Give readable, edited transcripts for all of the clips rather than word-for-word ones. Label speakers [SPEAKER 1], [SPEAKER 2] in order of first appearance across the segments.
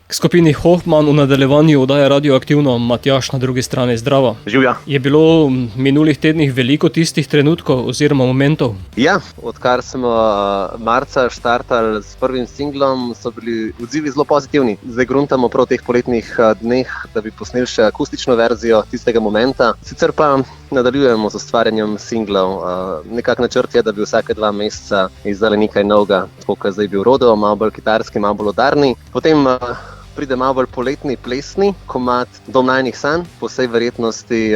[SPEAKER 1] K skupini Hoffman v nadaljevanju oddaja Radioaktivno, Matjaž na drugi strani, zdravo.
[SPEAKER 2] Živja.
[SPEAKER 1] Je bilo v minulih tednih veliko tistih trenutkov oziroma momentov?
[SPEAKER 2] Ja, odkar smo marca štartali s prvim singlom, so bili odzivi zelo pozitivni. Zdaj gruntamo prav v teh poletnih dneh, da bi posneli še akustično verzijo tistega momenta. Sicer pa nadaljujemo z ustvarjanjem singlov. Nekak načrt je, da bi vsake 2 meseca izdali nekaj novega, tako kot zdaj bil Rodo, malo bolj kitarski, malo bolj udarni. Potem pride malo bolj poletni, plesni komad Dom najnih sanj, po vsej verjetnosti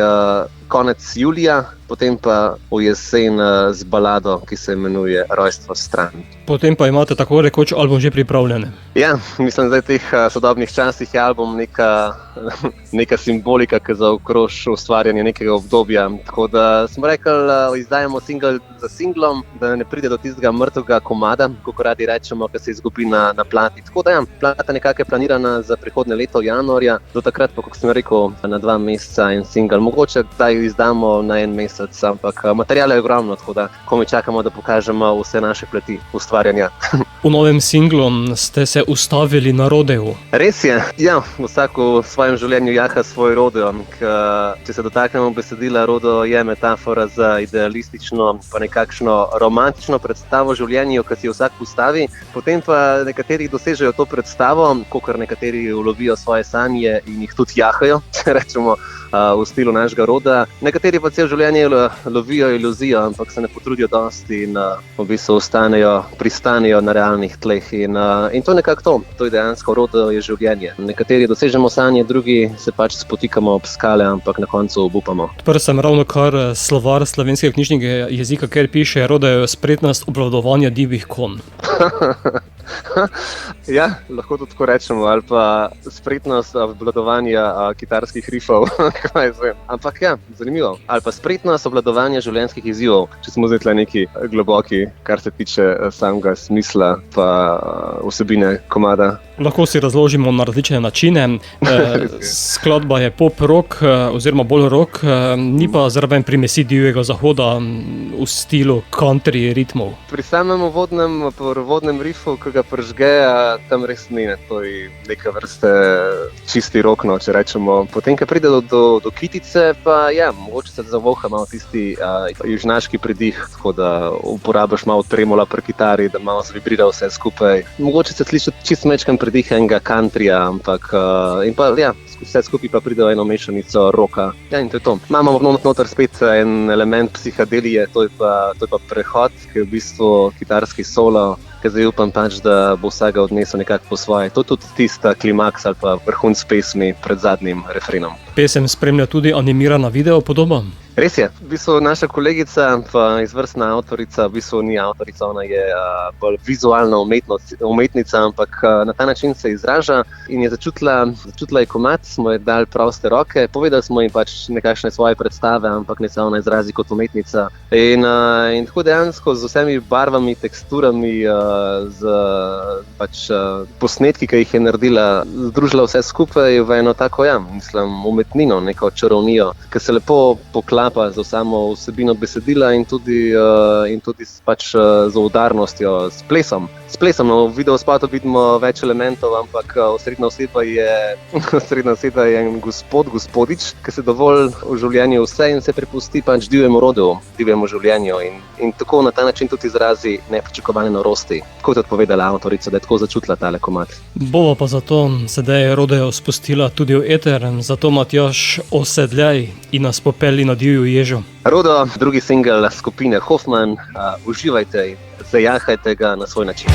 [SPEAKER 2] konec julija, potem pa v jesen z balado, ki se imenuje Rojstvo stran.
[SPEAKER 1] Potem pa imate tako rekoč album že pripravljen.
[SPEAKER 2] Ja, mislim, da v teh sodobnih časih je album neka simbolika, ki zaokroži ustvarjanje nekega obdobja. Tako da smo rekli, izdajamo single za singlom, da ne pride do tistega mrtvega komada, kako radi rečemo, ki se izgubi na plati. Tako da ja, plata nekako je planirana za prihodnje leto januarja, do takrat pa, kako sem rekel, na 2 meseca en single. Mogoče da jo izdamo na 1 mesec, ampak materiala je ogromno, tako da komaj čakamo, da pokažemo vse naše plati ustvarjanja.
[SPEAKER 1] V novem singlu ste se ustavili na rodeu.
[SPEAKER 2] Res je, ja, vsak v svojem življenju jaha svoj rodeo. Če se dotaknemo besedila, rodo je metafora za idealistično pa nekakšno romantično predstavo življenja, ki si jo vsak postavi, potem pa nekateri dosežejo to predstavo, kakor nekateri ulovijo svoje sanje in jih tudi jahajo, če rečemo v stilu našega roda. Nekateri pa cel življenje lovijo iluzijo, ampak se ne potrudijo dosti in v bistvu pristanejo na realnih tleh. In to je nekako to je dejansko rodo, je življenje. Nekateri dosežemo sanje, drugi se pač spotikamo ob skale, ampak na koncu obupamo.
[SPEAKER 1] Odprl sem ravno kar slovar slovenskega knjižnega jezika, kjer piše, rodo je spretnost obvladovanja divjih konj.
[SPEAKER 2] Ja, lahko tudi tako rečemo, ali pa spretnost obvladovanja kitarskih rifov, kaj zvem. Ampak ja, zanimivo. Ali pa spretnost obvladovanja življenjskih izzivov, če smo zdaj tle neki globoki, kar se tiče samega smisla pa vsebine komada.
[SPEAKER 1] Lahko si razložimo na različne načine. Skladba je pop-rock oziroma bolj rock, ni pa zraven primesi divjega zahoda v stilu country ritmov. Pri
[SPEAKER 2] samem vodnem rifu, ki ga pržge, tam res ni, to je neka vrste čisti rock, no, če rečemo. Potem, ko pride do kitice, pa ja, mogoče se zavoha malo tisti južnaški pridih, tako da uporabiš malo tremola pri kitari, da malo zvibrira vse skupaj. Mogoče se sliši čist mečkan pridih enega countryja, ampak in pa ja, vse skupaj pa pride v eno mešanico rocka. Ja, in to je to. Imamo noter spet en element psihadelije, to je pa prehod, ki je v bistvu kitarski solo, ki zdaj upam pač, da bo vsega odnesel nekako po svoje. To je tudi tista klimaks ali pa vrhunc pesmi pred zadnjim refrenom.
[SPEAKER 1] Pesem spremlja tudi animirana videopodoba.
[SPEAKER 2] Res je. V bistvu naša kolegica, pa izvrstna avtorica, v bistvu ni avtorica, ona je bolj vizualna umetnica, ampak na ta način se izraža in je začutila je komad, smo ji dali proste roke, povedali smo ji pač nekakšne svoje predstave, ampak ne se ona izrazi kot umetnica. In tako dejansko z vsemi barvami, teksturami, z pač posnetki, ki jih je naredila, združila vse skupaj v eno tako, ja, mislim, umetnino, neko čarovnijo, ki se lepo poklapa za samo vsebino besedila in tudi pač z udarnostjo, s plesom. S plesom, no, v videospotu vidimo več elementov, ampak osrednja oseba je en gospodič, ki se dovolj v življenju vse in se prepusti pač divjemu rodu, divjemu življenju in tako na ta način tudi izrazi nepričakovane norosti. Tako je tudi povedala avtorica, da je tako začutila tale komad.
[SPEAKER 1] Bova pa zato sedaj rodeo spustila tudi v eter, zato Matjaž osedljaj in nas popelji na divju ježo.
[SPEAKER 2] Rodo, drugi single skupine Hoffman, uživajte, zajahajte ga na svoj način.